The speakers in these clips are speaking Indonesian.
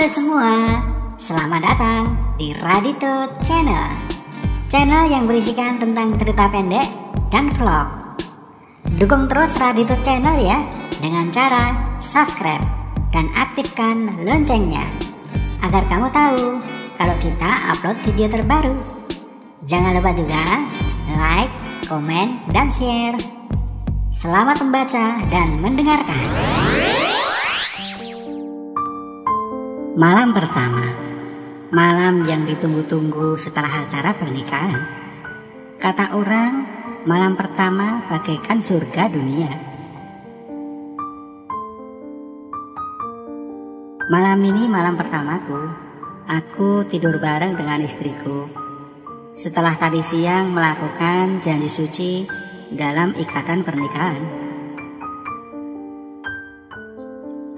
Halo semua, selamat datang di Radito Channel. Channel yang berisikan tentang cerita pendek dan vlog. Dukung terus Radito Channel ya, dengan cara subscribe dan aktifkan loncengnya, agar kamu tahu kalau kita upload video terbaru. Jangan lupa juga like, komen, dan share. Selamat membaca dan mendengarkan. Malam pertama, malam yang ditunggu-tunggu setelah acara pernikahan. Kata orang, malam pertama bagaikan surga dunia. Malam ini malam pertamaku. Aku tidur bareng dengan istriku. Setelah tadi siang melakukan janji suci dalam ikatan pernikahan.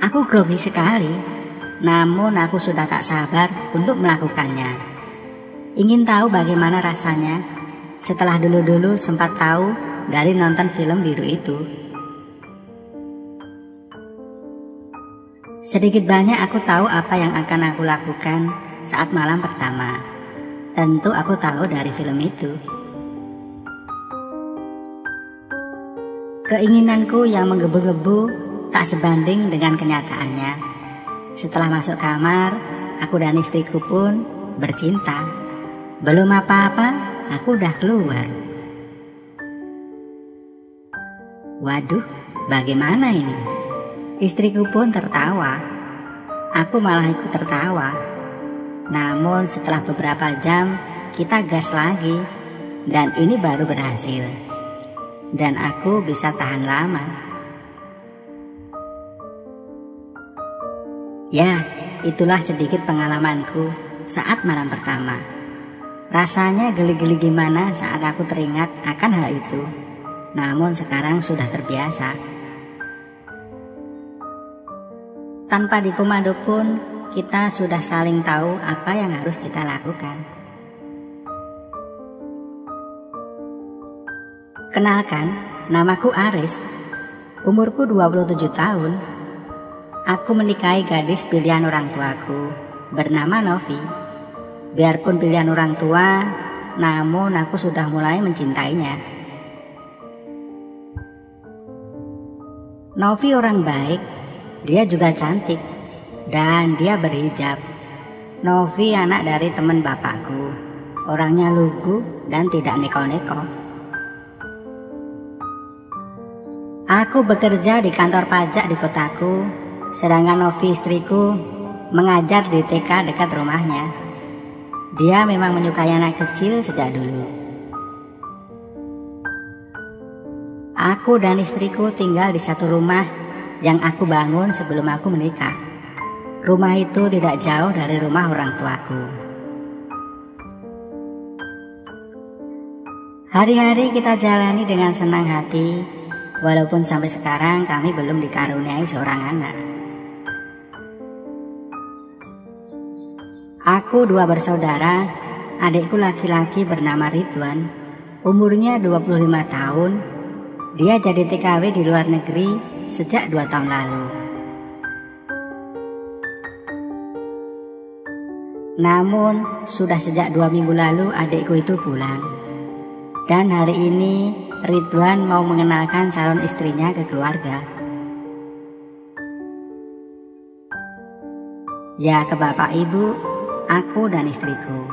Aku grogi sekali. Namun aku sudah tak sabar untuk melakukannya. Ingin tahu bagaimana rasanya setelah dulu-dulu sempat tahu dari nonton film biru itu. Sedikit banyak aku tahu apa yang akan aku lakukan saat malam pertama. Tentu aku tahu dari film itu. Keinginanku yang menggebu-gebu tak sebanding dengan kenyataannya. Setelah masuk kamar, aku dan istriku pun bercinta. Belum apa-apa, aku udah keluar. Waduh, bagaimana ini? Istriku pun tertawa. Aku malah ikut tertawa. Namun setelah beberapa jam, kita gas lagi. Dan ini baru berhasil. Dan aku bisa tahan lama. Ya, itulah sedikit pengalamanku saat malam pertama. Rasanya geli-geli gimana saat aku teringat akan hal itu. Namun sekarang sudah terbiasa. Tanpa dikomando pun, kita sudah saling tahu apa yang harus kita lakukan. Kenalkan, namaku Aris. Umurku 27 tahun. Aku menikahi gadis pilihan orang tuaku, bernama Novi. Biarpun pilihan orang tua, namun aku sudah mulai mencintainya. Novi orang baik, dia juga cantik, dan dia berhijab. Novi anak dari teman bapakku, orangnya lugu dan tidak neko-neko. Aku bekerja di kantor pajak di kotaku. Sedangkan Novi istriku mengajar di TK dekat rumahnya. Dia memang menyukai anak kecil sejak dulu. Aku dan istriku tinggal di satu rumah yang aku bangun sebelum aku menikah. Rumah itu tidak jauh dari rumah orang tuaku. Hari-hari kita jalani dengan senang hati, walaupun sampai sekarang kami belum dikaruniai seorang anak. Aku dua bersaudara, adikku laki-laki bernama Ridwan, umurnya 25 tahun. Dia jadi TKW di luar negeri sejak 2 tahun lalu. Namun sudah sejak 2 minggu lalu adikku itu pulang. Dan hari ini Ridwan mau mengenalkan calon istrinya ke keluarga. Ya, ke bapak ibu, aku dan istriku.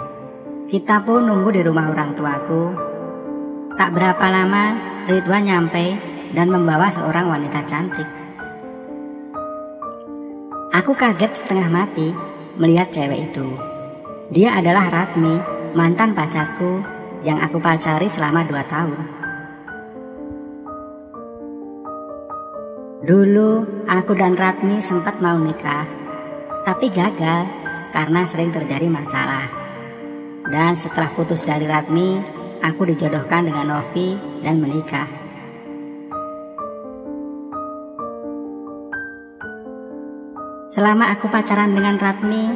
Kita pun nunggu di rumah orang tuaku. Tak berapa lama Ridwan nyampe dan membawa seorang wanita cantik. Aku kaget setengah mati melihat cewek itu. Dia adalah Ratmi, mantan pacarku yang aku pacari selama 2 tahun. Dulu aku dan Ratmi sempat mau nikah, tapi gagal karena sering terjadi masalah. Dan setelah putus dari Ratmi, aku dijodohkan dengan Novi dan menikah. Selama aku pacaran dengan Ratmi,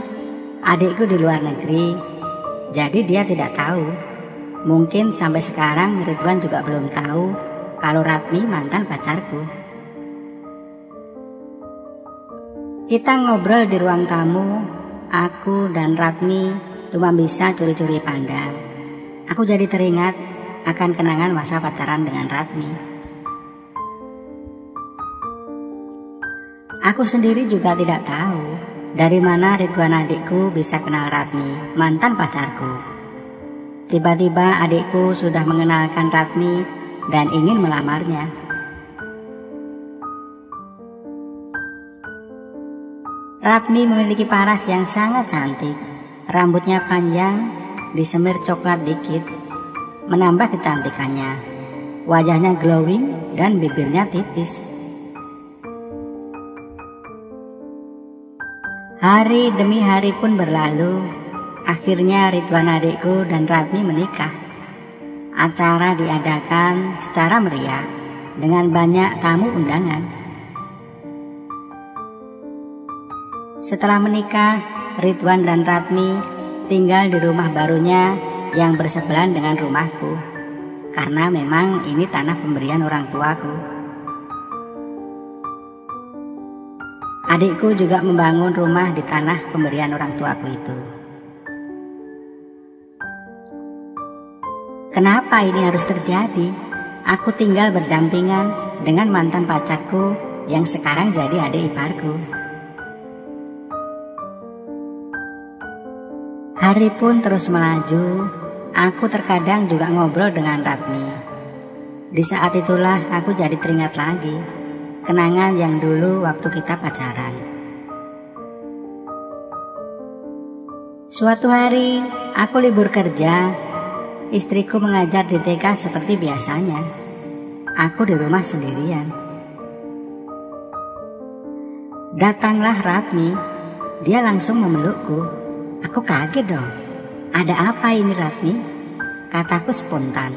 adikku di luar negeri, jadi dia tidak tahu. Mungkin sampai sekarang Ridwan juga belum tahu kalau Ratmi mantan pacarku. Kita ngobrol di ruang tamu aku dan Ratmi cuma bisa curi-curi pandang. Aku jadi teringat akan kenangan masa pacaran dengan Ratmi. Aku sendiri juga tidak tahu dari mana Ridwan adikku bisa kenal Ratmi, mantan pacarku. Tiba-tiba adikku sudah mengenalkan Ratmi dan ingin melamarnya. Ratmi memiliki paras yang sangat cantik. Rambutnya panjang, disemir coklat dikit, menambah kecantikannya. Wajahnya glowing dan bibirnya tipis. Hari demi hari pun berlalu. Akhirnya Ridwan adikku dan Ratmi menikah. Acara diadakan secara meriah dengan banyak tamu undangan. Setelah menikah, Ridwan dan Ratmi tinggal di rumah barunya yang bersebelahan dengan rumahku, karena memang ini tanah pemberian orang tuaku. Adikku juga membangun rumah di tanah pemberian orang tuaku itu. Kenapa ini harus terjadi? Aku tinggal berdampingan dengan mantan pacarku yang sekarang jadi adik iparku. Hari pun terus melaju. Aku terkadang juga ngobrol dengan Ratmi. Di saat itulah aku jadi teringat lagi kenangan yang dulu waktu kita pacaran. Suatu hari aku libur kerja. Istriku mengajar di TK seperti biasanya. Aku di rumah sendirian. Datanglah Ratmi. Dia langsung memelukku. Aku kaget dong. Ada apa ini Ratmi? Kataku spontan.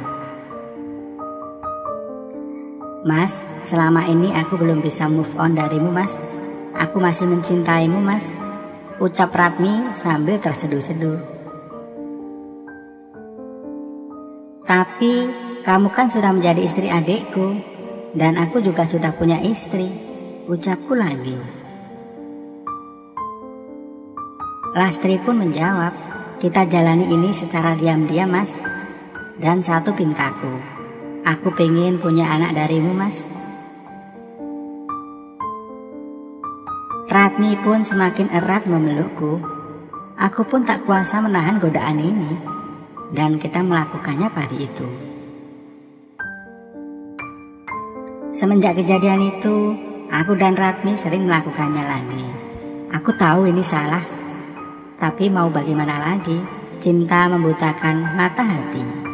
Mas, selama ini aku belum bisa move on darimu mas. Aku masih mencintaimu mas, ucap Ratmi sambil terseduh-seduh. Tapi kamu kan sudah menjadi istri adikku, dan aku juga sudah punya istri, ucapku lagi. Lastri pun menjawab, kita jalani ini secara diam-diam mas. Dan satu pintaku, aku pengen punya anak darimu mas. Ratmi pun semakin erat memelukku. Aku pun tak kuasa menahan godaan ini, dan kita melakukannya pagi itu. Semenjak kejadian itu, aku dan Ratmi sering melakukannya lagi. Aku tahu ini salah, tapi mau bagaimana lagi, cinta membutakan mata hati.